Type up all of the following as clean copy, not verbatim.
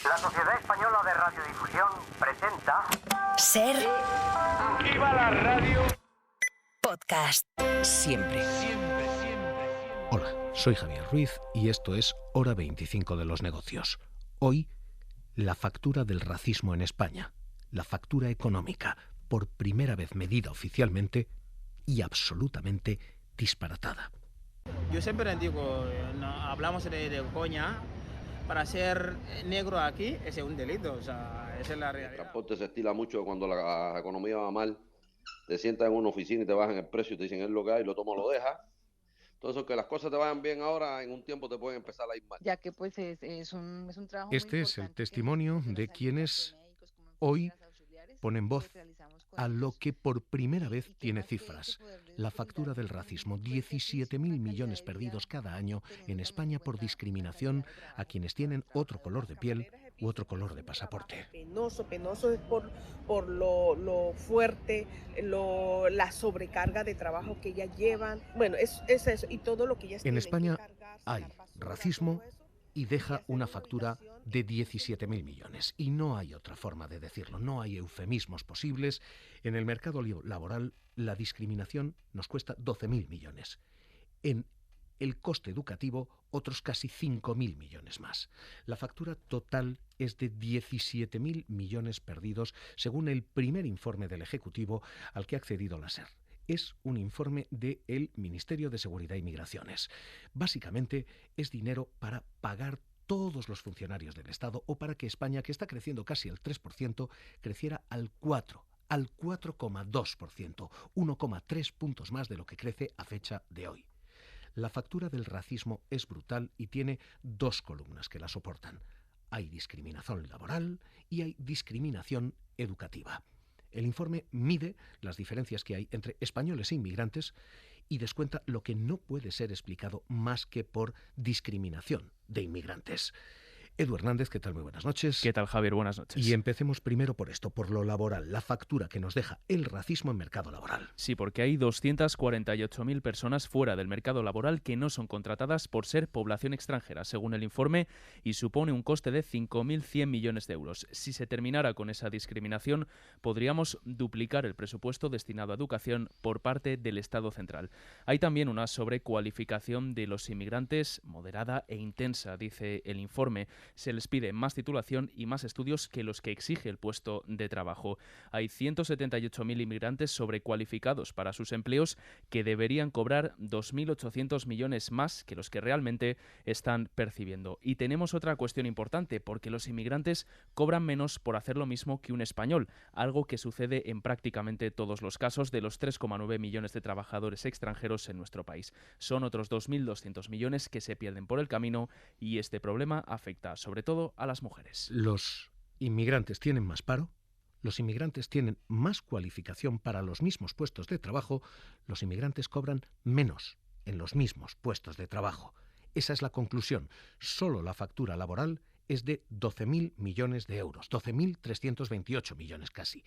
La Sociedad Española de Radiodifusión presenta... Ser... ¡Viva la radio! Podcast. Siempre. Hola, soy Javier Ruiz y esto es Hora 25 de los negocios. Hoy, la factura del racismo en España. La factura económica, por primera vez medida oficialmente y absolutamente disparatada. Yo siempre digo, no, hablamos de coña, para ser negro aquí es un delito, o sea, esa es la realidad. El transporte se estila mucho cuando la economía va mal, te sientas en una oficina y te bajan el precio y te dicen es lo que hay, lo tomo, lo dejas. Entonces, que las cosas te vayan bien ahora, en un tiempo te pueden empezar a ir mal. Ya que pues es un trabajo Este muy es el importante testimonio que de los quienes sanitarios, médicos, como hoy enfermeras auxiliares, ponen voz realizamos con a lo ellos. que por primera vez Y que tiene más que cifras. poder de La factura del solidaridad, racismo, pues, es 17.000 una millones calidad de vida. perdidos cada año Tenemos en también España en por cuenta discriminación la calidad de trabajo a quienes para tienen los otro color de piel u otro color de pasaporte. Penoso es por lo fuerte, la sobrecarga de trabajo que ellas llevan. Bueno, es eso, y todo lo que ellas En tienen España que cargar, hay sacar basura, racismo todo eso, y deja hacer una una factura obligación de 17.000 millones. Y no hay otra forma de decirlo, no hay eufemismos posibles. En el mercado laboral, la discriminación nos cuesta 12.000 millones. En el coste educativo, otros casi 5.000 millones más. La factura total es de 17.000 millones perdidos, según el primer informe del Ejecutivo al que ha accedido la SER. Es un informe del Ministerio de Seguridad y Migraciones. Básicamente es dinero para pagar todos los funcionarios del Estado o para que España, que está creciendo casi al 3%, creciera al 4,2%, 1,3 puntos más de lo que crece a fecha de hoy. La factura del racismo es brutal y tiene dos columnas que la soportan. Hay discriminación laboral y hay discriminación educativa. El informe mide las diferencias que hay entre españoles e inmigrantes y descuenta lo que no puede ser explicado más que por discriminación de inmigrantes. Edu Hernández, ¿qué tal? Muy buenas noches. ¿Qué tal, Javier? Buenas noches. Y empecemos primero por esto, por lo laboral, la factura que nos deja el racismo en mercado laboral. Sí, porque hay 248.000 personas fuera del mercado laboral que no son contratadas por ser población extranjera, según el informe, y supone un coste de 5.100 millones de euros. Si se terminara con esa discriminación, podríamos duplicar el presupuesto destinado a educación por parte del Estado central. Hay también una sobrecualificación de los inmigrantes moderada e intensa, dice el informe. Se les pide más titulación y más estudios que los que exige el puesto de trabajo. Hay 178.000 inmigrantes sobrecualificados para sus empleos que deberían cobrar 2.800 millones más que los que realmente están percibiendo. Y tenemos otra cuestión importante, porque los inmigrantes cobran menos por hacer lo mismo que un español, algo que sucede en prácticamente todos los casos de los 3,9 millones de trabajadores extranjeros en nuestro país. Son otros 2.200 millones que se pierden por el camino y este problema afecta sobre todo a las mujeres. Los inmigrantes tienen más paro, los inmigrantes tienen más cualificación para los mismos puestos de trabajo, los inmigrantes cobran menos en los mismos puestos de trabajo. Esa es la conclusión. Solo la factura laboral es de 12.000 millones de euros, 12.328 millones casi.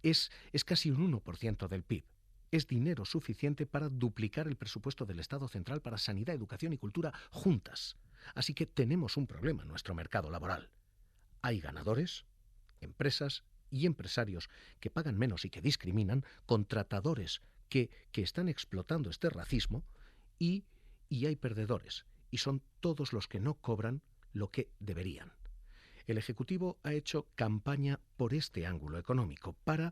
Es casi un 1% del PIB. Es dinero suficiente para duplicar el presupuesto del Estado central para sanidad, educación y cultura juntas. Así que tenemos un problema en nuestro mercado laboral. Hay ganadores, empresas y empresarios que pagan menos y que discriminan, contratadores que están explotando este racismo y hay perdedores. Y son todos los que no cobran lo que deberían. El Ejecutivo ha hecho campaña por este ángulo económico para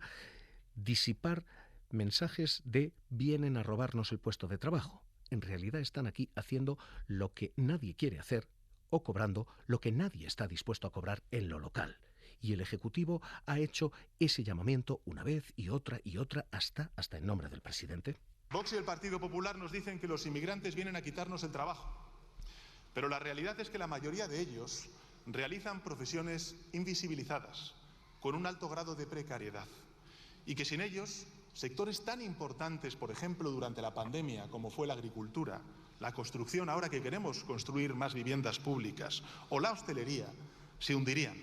disipar mensajes de vienen a robarnos el puesto de trabajo. En realidad están aquí haciendo lo que nadie quiere hacer o cobrando lo que nadie está dispuesto a cobrar en lo local. Y el Ejecutivo ha hecho ese llamamiento una vez y otra hasta en nombre del presidente. Vox y el Partido Popular nos dicen que los inmigrantes vienen a quitarnos el trabajo. Pero la realidad es que la mayoría de ellos realizan profesiones invisibilizadas, con un alto grado de precariedad. Y que sin ellos, sectores tan importantes, por ejemplo, durante la pandemia, como fue la agricultura, la construcción, ahora que queremos construir más viviendas públicas, o la hostelería, se hundirían,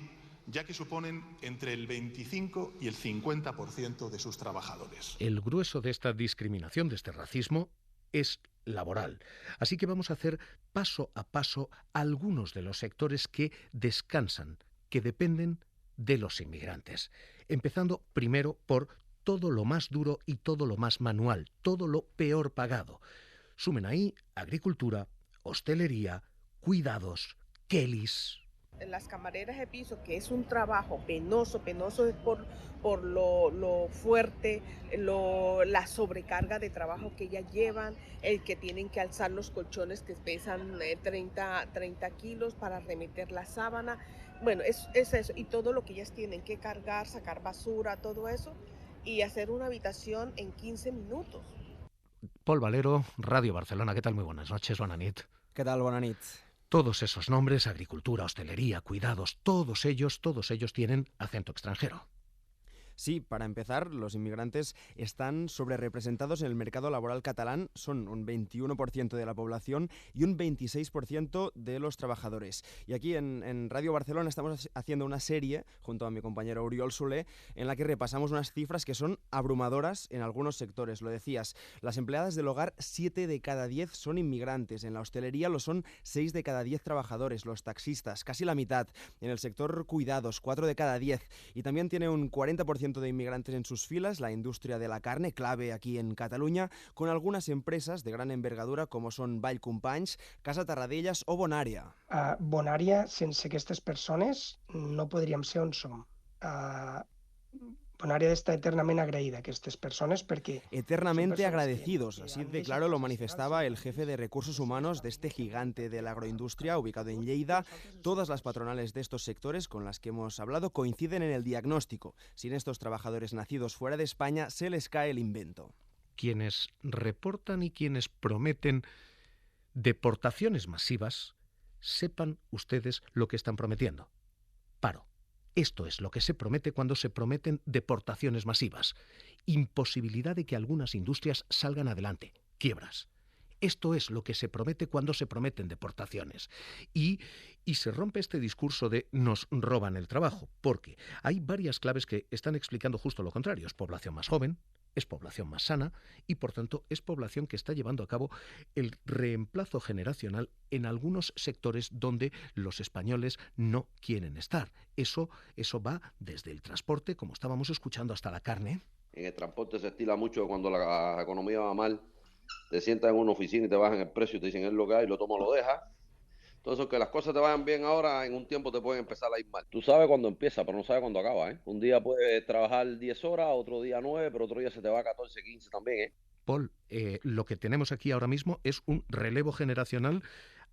ya que suponen entre el 25 y el 50% de sus trabajadores. El grueso de esta discriminación, de este racismo, es laboral. Así que vamos a hacer paso a paso algunos de los sectores que descansan que dependen de los inmigrantes, empezando primero por todo lo más duro y todo lo más manual, todo lo peor pagado. Sumen ahí agricultura, hostelería, cuidados, Kellys. Las camareras de piso, que es un trabajo penoso es por lo fuerte, la sobrecarga de trabajo que ellas llevan, el que tienen que alzar los colchones que pesan 30 kilos para remeter la sábana. Bueno, es eso, y todo lo que ellas tienen que cargar, sacar basura, todo eso, y hacer una habitación en 15 minutos. Pol Valero, Radio Barcelona, ¿qué tal? Muy buenas noches, bona nit. ¿Qué tal? Bona nit. Todos esos nombres, agricultura, hostelería, cuidados, todos ellos tienen acento extranjero. Sí, para empezar, los inmigrantes están sobrerepresentados en el mercado laboral catalán, son un 21% de la población y un 26% de los trabajadores. Y aquí en Radio Barcelona estamos haciendo una serie, junto a mi compañero Oriol Soler, en la que repasamos unas cifras que son abrumadoras en algunos sectores. Lo decías, las empleadas del hogar, 7 de cada 10 son inmigrantes. En la hostelería lo son 6 de cada 10 trabajadores. Los taxistas, casi la mitad. En el sector cuidados, 4 de cada 10. Y también tiene un 40% de inmigrantes en sus filas, la industria de la carne, clave aquí en Cataluña, con algunas empresas de gran envergadura como son Vall Companys, Casa Tarradellas o Bonària. Bonària, sense aquestes persones, no podríem ser on som. Bonària está eternamente agradecida a estas personas porque... Eternamente agradecidos, así de claro lo manifestaba el jefe de recursos humanos de este gigante de la agroindustria ubicado en Lleida. Todas las patronales de estos sectores con las que hemos hablado coinciden en el diagnóstico. Sin estos trabajadores nacidos fuera de España se les cae el invento. Quienes reportan y quienes prometen deportaciones masivas, sepan ustedes lo que están prometiendo. Paro. Esto es lo que se promete cuando se prometen deportaciones masivas. Imposibilidad de que algunas industrias salgan adelante. Quiebras. Esto es lo que se promete cuando se prometen deportaciones. Y se rompe este discurso de nos roban el trabajo, porque hay varias claves que están explicando justo lo contrario. Es población más joven, es población más sana y, por tanto, es población que está llevando a cabo el reemplazo generacional en algunos sectores donde los españoles no quieren estar. Eso va desde el transporte, como estábamos escuchando, hasta la carne. En el transporte se estila mucho cuando la economía va mal, te sientas en una oficina y te bajan el precio y te dicen es lo que hay, lo toma o lo dejas. Entonces, que las cosas te vayan bien ahora, en un tiempo te pueden empezar a ir mal. Tú sabes cuándo empieza, pero no sabes cuándo acaba, ¿eh? Un día puedes trabajar 10 horas, otro día 9, pero otro día se te va a 14, 15 también, ¿eh? Paul, lo que tenemos aquí ahora mismo es un relevo generacional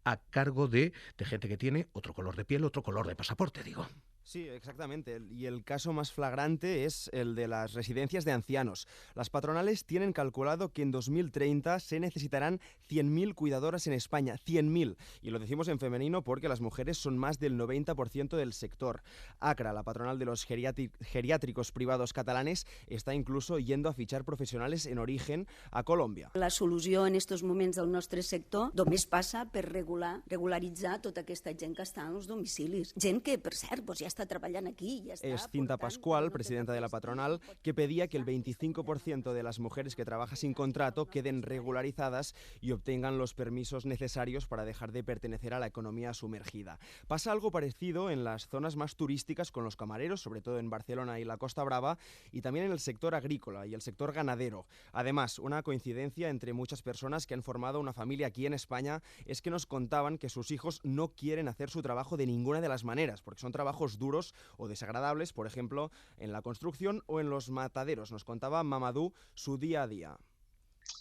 a cargo de gente que tiene otro color de piel, otro color de pasaporte, digo. Sí, exactamente. Y el caso más flagrante es el de las residencias de ancianos. Las patronales tienen calculado que en 2030 se necesitarán 100.000 cuidadoras en España. 100.000. Y lo decimos en femenino porque las mujeres son más del 90% del sector. ACRA, la patronal de los geriátricos privados catalanes, está incluso yendo a fichar profesionales en origen a Colòmbia. La solució en estos moments del nostre sector només passa per regularitzar tota aquesta gent que està en els domicilis. Gent que, per cert, ja està trabajando aquí. Ya está, es Cinta Pascual, presidenta de la patronal, que pedía que el 25% de las mujeres que trabajan sin contrato queden regularizadas y obtengan los permisos necesarios para dejar de pertenecer a la economía sumergida. Pasa algo parecido en las zonas más turísticas con los camareros, sobre todo en Barcelona y la Costa Brava, y también en el sector agrícola y el sector ganadero. Además, una coincidencia entre muchas personas que han formado una familia aquí en España es que nos contaban que sus hijos no quieren hacer su trabajo de ninguna de las maneras, porque son trabajos duros o desagradables, por ejemplo, en la construcción o en los mataderos. Nos contaba Mamadou su día a día.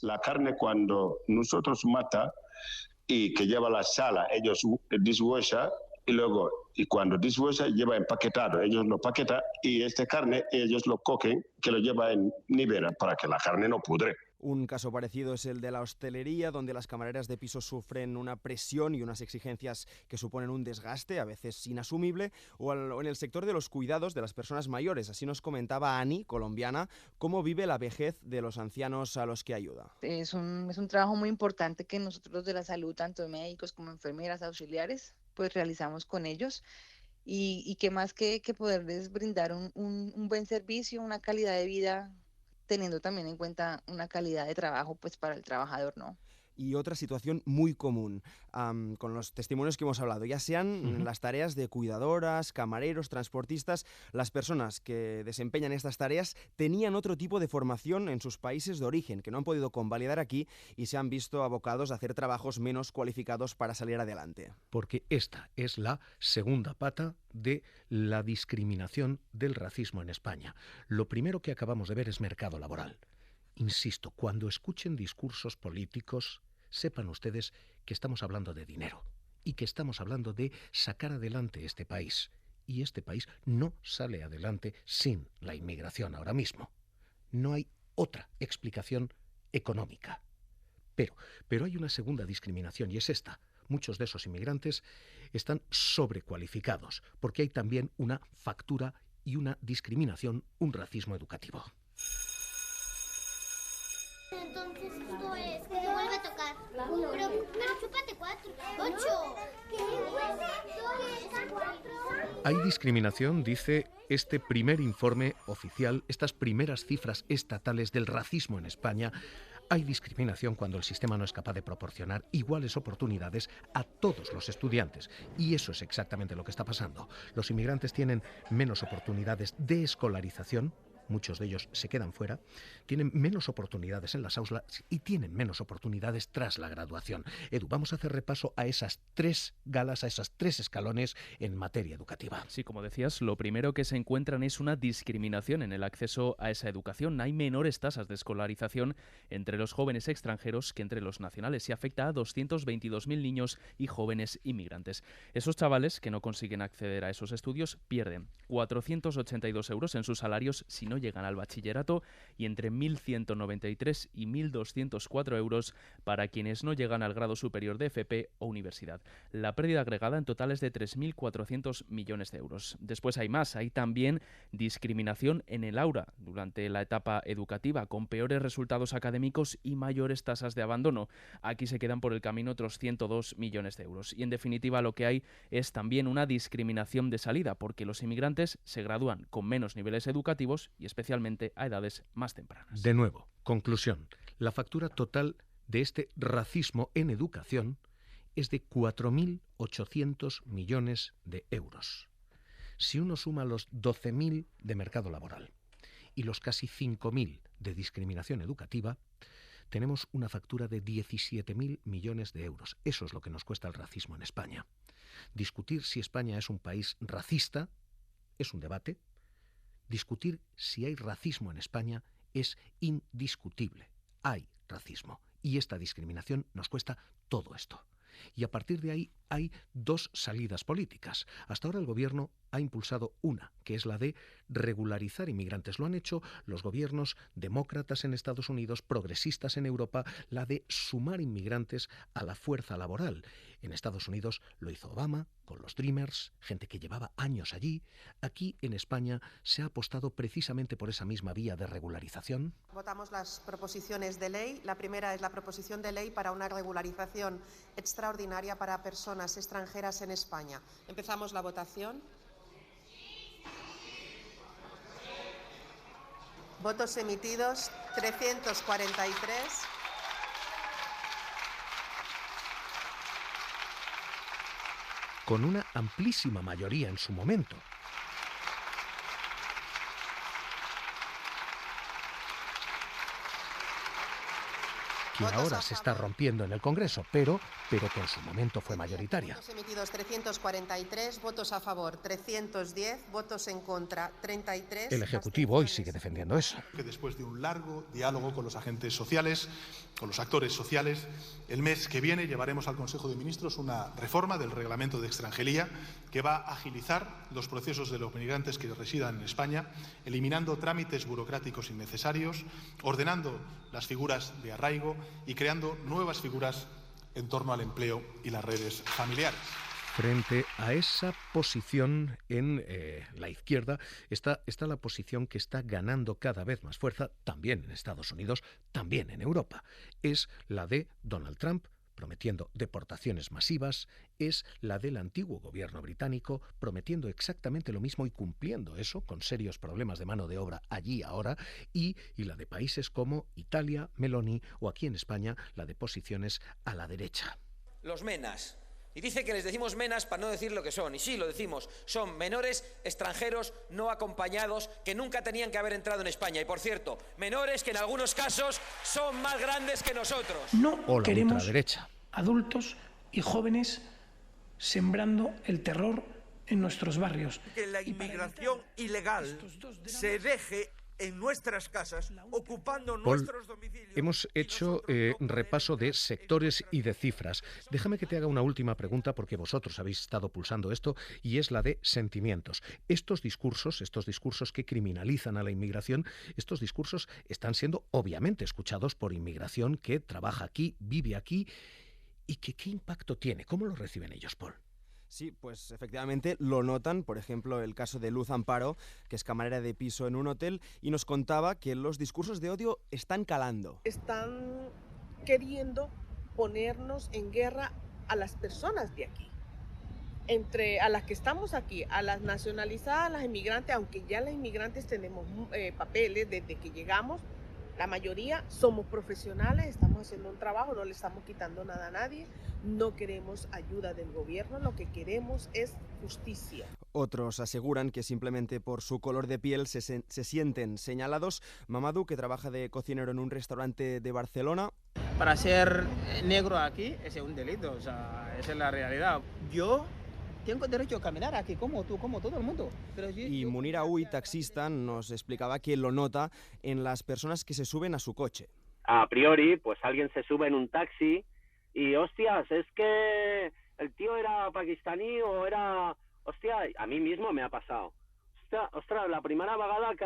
La carne cuando nosotros mata y que lleva a la sala, ellos deshuesan y cuando deshuesa lleva empaquetado, ellos lo paquetan y esta carne ellos lo cogen, que lo lleva en nevera para que la carne no pudre. Un caso parecido es el de la hostelería, donde las camareras de piso sufren una presión y unas exigencias que suponen un desgaste, a veces inasumible, o en el sector de los cuidados de las personas mayores. Así nos comentaba Ani, colombiana, cómo vive la vejez de los ancianos a los que ayuda. Es un trabajo muy importante que nosotros de la salud, tanto médicos como enfermeras, auxiliares, pues realizamos con ellos. Y qué más que poderles brindar un buen servicio, una calidad de vida, teniendo también en cuenta una calidad de trabajo pues para el trabajador, ¿no? Y otra situación muy común, con los testimonios que hemos hablado, ya sean las tareas de cuidadoras, camareros, transportistas, las personas que desempeñan estas tareas tenían otro tipo de formación en sus países de origen, que no han podido convalidar aquí y se han visto abocados a hacer trabajos menos cualificados para salir adelante. Porque esta es la segunda pata de la discriminación del racismo en España. Lo primero que acabamos de ver es mercado laboral. Insisto, cuando escuchen discursos políticos, sepan ustedes que estamos hablando de dinero y que estamos hablando de sacar adelante este país. Y este país no sale adelante sin la inmigración ahora mismo. No hay otra explicación económica. Pero hay una segunda discriminación y es esta. Muchos de esos inmigrantes están sobrecualificados porque hay también una factura y una discriminación, un racismo educativo. Entonces esto es que te vuelve a tocar. Pero chúpate 4, 8. Hay discriminación, dice este primer informe oficial, estas primeras cifras estatales del racismo en España. Hay discriminación cuando el sistema no es capaz de proporcionar iguales oportunidades a todos los estudiantes. Y eso es exactamente lo que está pasando. Los inmigrantes tienen menos oportunidades de escolarización. Muchos de ellos se quedan fuera, tienen menos oportunidades en las aulas y tienen menos oportunidades tras la graduación. Edu, vamos a hacer repaso a esas 3 galas, a esos 3 escalones en materia educativa. Sí, como decías, lo primero que se encuentran es una discriminación en el acceso a esa educación. Hay menores tasas de escolarización entre los jóvenes extranjeros que entre los nacionales y afecta a 222.000 niños y jóvenes inmigrantes. Esos chavales que no consiguen acceder a esos estudios pierden 482 euros en sus salarios si no llegan al bachillerato y entre 1.193 y 1.204 euros para quienes no llegan al grado superior de FP o universidad. La pérdida agregada en total es de 3.400 millones de euros. Después hay más, hay también discriminación en el aula durante la etapa educativa, con peores resultados académicos y mayores tasas de abandono. Aquí se quedan por el camino otros 102 millones de euros. Y en definitiva lo que hay es también una discriminación de salida, porque los inmigrantes se gradúan con menos niveles educativos y especialmente a edades más tempranas. De nuevo, conclusión. La factura total de este racismo en educación es de 4.800 millones de euros. Si uno suma los 12.000 de mercado laboral y los casi 5.000 de discriminación educativa, tenemos una factura de 17.000 millones de euros. Eso es lo que nos cuesta el racismo en España. Discutir si España es un país racista es un debate. Discutir si hay racismo en España es indiscutible. Hay racismo y esta discriminación nos cuesta todo esto. Y a partir de ahí hay 2 salidas políticas. Hasta ahora el gobierno ha impulsado una, que es la de regularizar inmigrantes. Lo han hecho los gobiernos demócratas en Estados Unidos, progresistas en Europa, la de sumar inmigrantes a la fuerza laboral. En Estados Unidos lo hizo Obama con los Dreamers, gente que llevaba años allí. Aquí en España se ha apostado precisamente por esa misma vía de regularización. Votamos las proposiciones de ley. La primera es la proposición de ley para una regularización extraordinaria para personas extranjeras en España. Empezamos la votación. Votos emitidos 343. Con una amplísima mayoría en su momento. Que ahora se está rompiendo en el Congreso, pero que en su momento fue mayoritaria. Votos emitidos 343, votos a favor 310, votos en contra 33. El Ejecutivo hoy sigue defendiendo eso. Que después de un largo diálogo con los agentes sociales, con los actores sociales, el mes que viene llevaremos al Consejo de Ministros una reforma del Reglamento de Extranjería que va a agilizar los procesos de los migrantes que residan en España, eliminando trámites burocráticos innecesarios, ordenando las figuras de arraigo y creando nuevas figuras en torno al empleo y las redes familiares. Frente a esa posición en la izquierda está la posición que está ganando cada vez más fuerza, también en Estados Unidos, también en Europa. Es la de Donald Trump, prometiendo deportaciones masivas, es la del antiguo gobierno británico, prometiendo exactamente lo mismo y cumpliendo eso, con serios problemas de mano de obra allí ahora, y la de países como Italia, Meloni, o aquí en España, la de posiciones a la derecha. Los menas. Y dice que les decimos menas para no decir lo que son. Y sí, lo decimos. Son menores extranjeros no acompañados que nunca tenían que haber entrado en España. Y por cierto, menores que en algunos casos son más grandes que nosotros. No o la queremos ultraderecha. Adultos y jóvenes sembrando el terror en nuestros barrios. Que la inmigración ilegal se deje en nuestras casas, ocupando nuestros domicilios. Hemos hecho repaso de sectores y de cifras. Déjame que te haga una última pregunta, porque vosotros habéis estado pulsando esto, y es la de sentimientos. Estos discursos que criminalizan a la inmigración, estos discursos están siendo obviamente escuchados por inmigración que trabaja aquí, vive aquí, y que ¿qué impacto tiene? ¿Cómo lo reciben ellos, Paul? Sí, pues efectivamente lo notan. Por ejemplo, el caso de Luz Amparo, que es camarera de piso en un hotel, y nos contaba que los discursos de odio están calando. Están queriendo ponernos en guerra a las personas de aquí. Entre a las que estamos aquí, a las nacionalizadas, a las inmigrantes, aunque ya las inmigrantes tenemos papeles desde que llegamos, la mayoría somos profesionales, estamos haciendo un trabajo, no le estamos quitando nada a nadie, no queremos ayuda del gobierno, lo que queremos es justicia. Otros aseguran que simplemente por su color de piel se sienten señalados. Mamadou, que trabaja de cocinero en un restaurante de Barcelona. Para ser negro aquí es un delito, o sea, esa es la realidad. Yo tengo derecho a caminar aquí como tú, como todo el mundo. Pero y Munir Aoui, taxista, nos explicaba que lo nota en las personas que se suben a su coche. A priori, pues alguien se sube en un taxi y, hostias, es que el tío era pakistaní o era... Hostia, a mí mismo me ha pasado. Ostras, la primera vegada que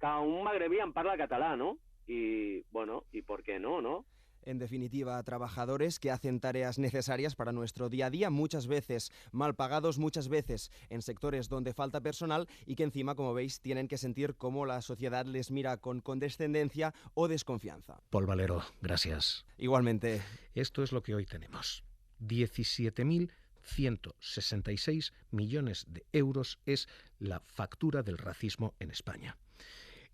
un magrebí em parla català, no? Y, bueno, ¿y por qué no, no? En definitiva, trabajadores que hacen tareas necesarias para nuestro día a día, muchas veces mal pagados, muchas veces en sectores donde falta personal y que encima, como veis, tienen que sentir cómo la sociedad les mira con condescendencia o desconfianza. Paul Valero, gracias. Igualmente. Esto es lo que hoy tenemos. 17.166 millones de euros es la factura del racismo en España.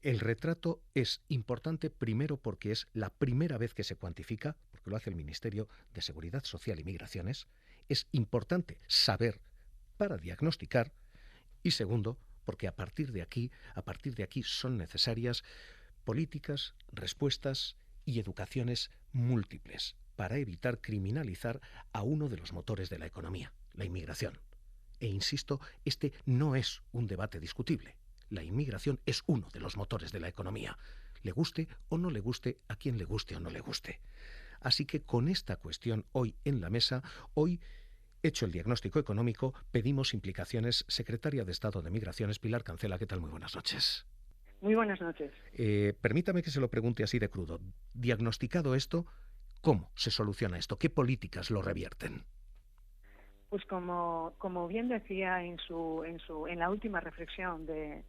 El retrato es importante primero porque es la primera vez que se cuantifica, porque lo hace el Ministerio de Seguridad Social y Migraciones. Es importante saber para diagnosticar, y segundo, porque a partir de aquí son necesarias políticas, respuestas y educaciones múltiples para evitar criminalizar a uno de los motores de la economía, la inmigración. E insisto, este no es un debate discutible. La inmigración es uno de los motores de la economía, le guste o no le guste a quien le guste o no le guste. Así que con esta cuestión hoy en la mesa, hoy, hecho el diagnóstico económico, pedimos implicaciones. Secretaria de Estado de Migraciones, Pilar Cancela, ¿qué tal? Muy buenas noches. Muy buenas noches. Permítame que se lo pregunte así de crudo. Diagnosticado esto, ¿cómo se soluciona esto? ¿Qué políticas lo revierten? Pues como bien decía en la última reflexión de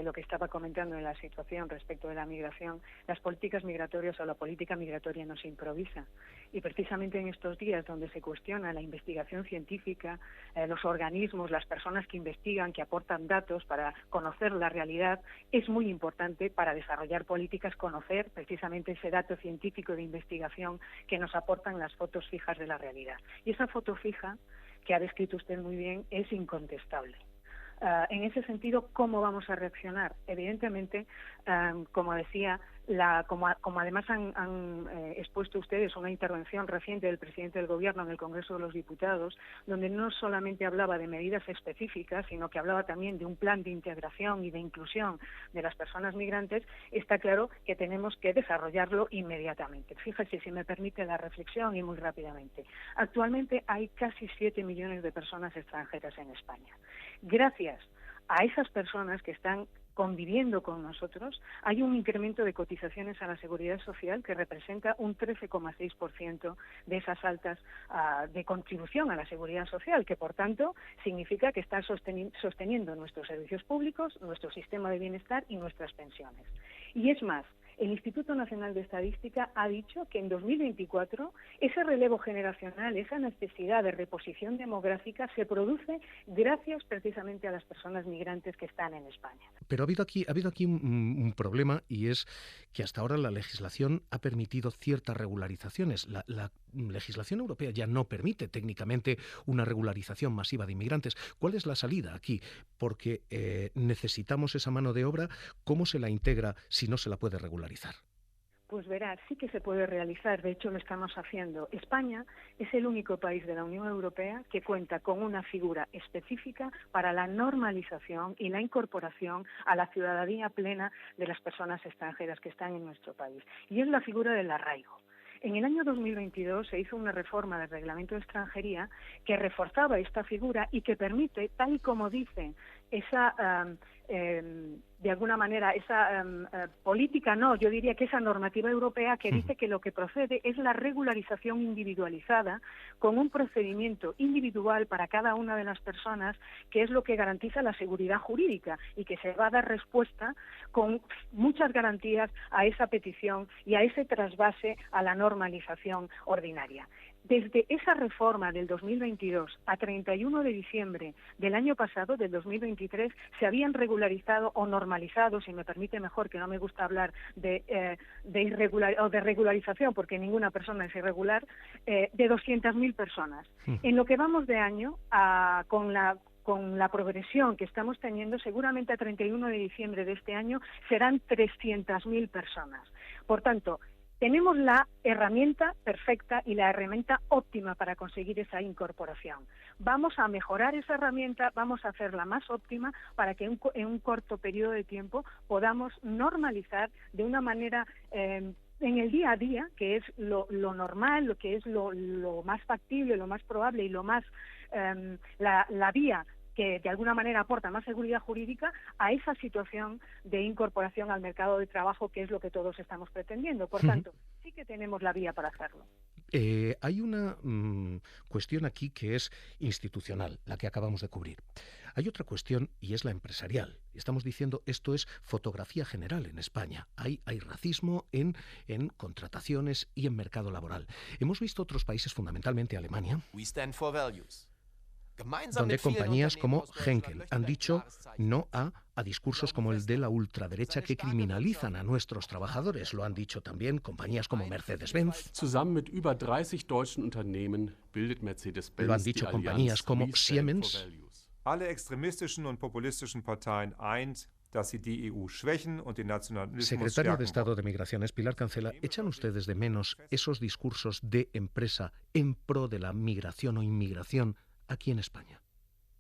lo que estaba comentando en la situación respecto de la migración, las políticas migratorias o la política migratoria no se improvisa. Y precisamente en estos días donde se cuestiona la investigación científica, los organismos, las personas que investigan, que aportan datos para conocer la realidad, es muy importante para desarrollar políticas conocer precisamente ese dato científico de investigación que nos aportan las fotos fijas de la realidad. Y esa foto fija, que ha descrito usted muy bien, es incontestable. En ese sentido, ¿cómo vamos a reaccionar? Evidentemente, como decía, como además han expuesto ustedes una intervención reciente del presidente del Gobierno en el Congreso de los Diputados, donde no solamente hablaba de medidas específicas, sino que hablaba también de un plan de integración y de inclusión de las personas migrantes, está claro que tenemos que desarrollarlo inmediatamente. Fíjese, si me permite la reflexión y muy rápidamente. Actualmente hay casi 7 millones de personas extranjeras en España. Gracias a esas personas que están conviviendo con nosotros, hay un incremento de cotizaciones a la Seguridad Social que representa un 13,6% de esas altas de contribución a la Seguridad Social, que por tanto significa que está sosteniendo nuestros servicios públicos, nuestro sistema de bienestar y nuestras pensiones. Y es más, el Instituto Nacional de Estadística ha dicho que en 2024 ese relevo generacional, esa necesidad de reposición demográfica se produce gracias precisamente a las personas migrantes que están en España. Pero ha habido aquí un problema, y es que hasta ahora la legislación ha permitido ciertas regularizaciones. La legislación europea ya no permite técnicamente una regularización masiva de inmigrantes. ¿Cuál es la salida aquí? Porque necesitamos esa mano de obra. ¿Cómo se la integra si no se la puede regularizar? Pues verás, sí que se puede realizar, de hecho lo estamos haciendo. España es el único país de la Unión Europea que cuenta con una figura específica para la normalización y la incorporación a la ciudadanía plena de las personas extranjeras que están en nuestro país. Y es la figura del arraigo. En el año 2022 se hizo una reforma del Reglamento de Extranjería que reforzaba esta figura y que permite, tal y como dice esa, de alguna manera, esa política, no, yo diría que esa normativa europea que dice que lo que procede es la regularización individualizada con un procedimiento individual para cada una de las personas, que es lo que garantiza la seguridad jurídica y que se va a dar respuesta con muchas garantías a esa petición y a ese trasvase a la normalización ordinaria. Desde esa reforma del 2022 a 31 de diciembre del año pasado, del 2023, se habían regularizado o normalizado, si me permite mejor, que no me gusta hablar de regularización, porque ninguna persona es irregular, de 200.000 personas. En lo que vamos de año, con la progresión que estamos teniendo, seguramente a 31 de diciembre de este año serán 300.000 personas. Por tanto, tenemos la herramienta perfecta y la herramienta óptima para conseguir esa incorporación. Vamos a mejorar esa herramienta, vamos a hacerla más óptima para que en un corto periodo de tiempo podamos normalizar de una manera en el día a día, que es lo normal, lo que es lo más factible, lo más probable y lo más la vía que de alguna manera aporta más seguridad jurídica a esa situación de incorporación al mercado de trabajo, que es lo que todos estamos pretendiendo. Por tanto, sí que tenemos la vía para hacerlo. Hay una cuestión aquí que es institucional, la que acabamos de cubrir. Hay otra cuestión y es la empresarial. Estamos diciendo esto es fotografía general en España. Hay racismo en contrataciones y en mercado laboral. Hemos visto otros países, fundamentalmente Alemania, donde compañías como Henkel han dicho no a discursos como el de la ultraderecha que criminalizan a nuestros trabajadores. Lo han dicho también compañías como Mercedes-Benz. Lo han dicho compañías como Siemens. Alle extremistischen und populistischen Parteien eint, dass sie die EU schwächen und den Nationalismus Secretaria de stärken Estado de Migraciones, Pilar Cancela, ¿echan ustedes de menos esos discursos de empresa en pro de la migración o inmigración aquí en España?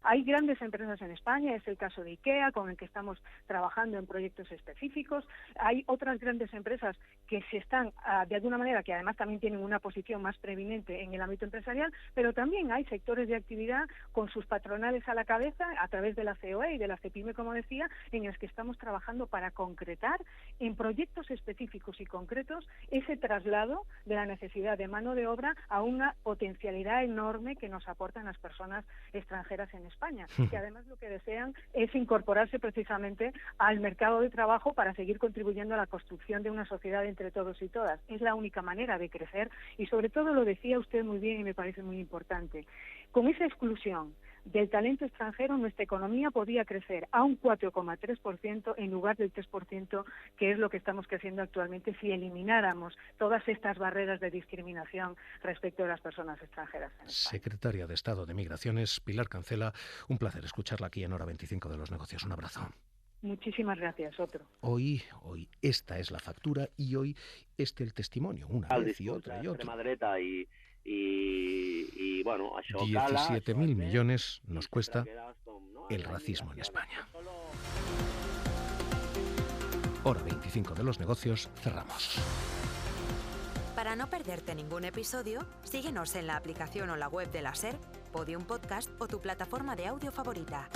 Hay grandes empresas en España, es el caso de IKEA, con el que estamos trabajando en proyectos específicos. Hay otras grandes empresas que se están, de alguna manera, que además también tienen una posición más preeminente en el ámbito empresarial, pero también hay sectores de actividad con sus patronales a la cabeza, a través de la COE y de la CEPIME, como decía, en los que estamos trabajando para concretar en proyectos específicos y concretos ese traslado de la necesidad de mano de obra a una potencialidad enorme que nos aportan las personas extranjeras en España, que además lo que desean es incorporarse precisamente al mercado de trabajo para seguir contribuyendo a la construcción de una sociedad entre todos y todas. Es la única manera de crecer y sobre todo lo decía usted muy bien y me parece muy importante. Con esa exclusión del talento extranjero, nuestra economía podía crecer a un 4,3% en lugar del 3%, que es lo que estamos creciendo actualmente si elimináramos todas estas barreras de discriminación respecto de las personas extranjeras en España. Secretaria de Estado de Migraciones, Pilar Cancela, un placer escucharla aquí en Hora 25 de los Negocios. Un abrazo. Muchísimas gracias, otro. Hoy esta es la factura y hoy el testimonio, una vez y otra y otra. I bueno, això 17.000 millones nos cuesta el racismo en España. Hora 25 de los Negocios, cerramos. Para no perderte ningún episodio, síguenos en la aplicación o la web de la SER, Podium Podcast o tu plataforma de audio favorita.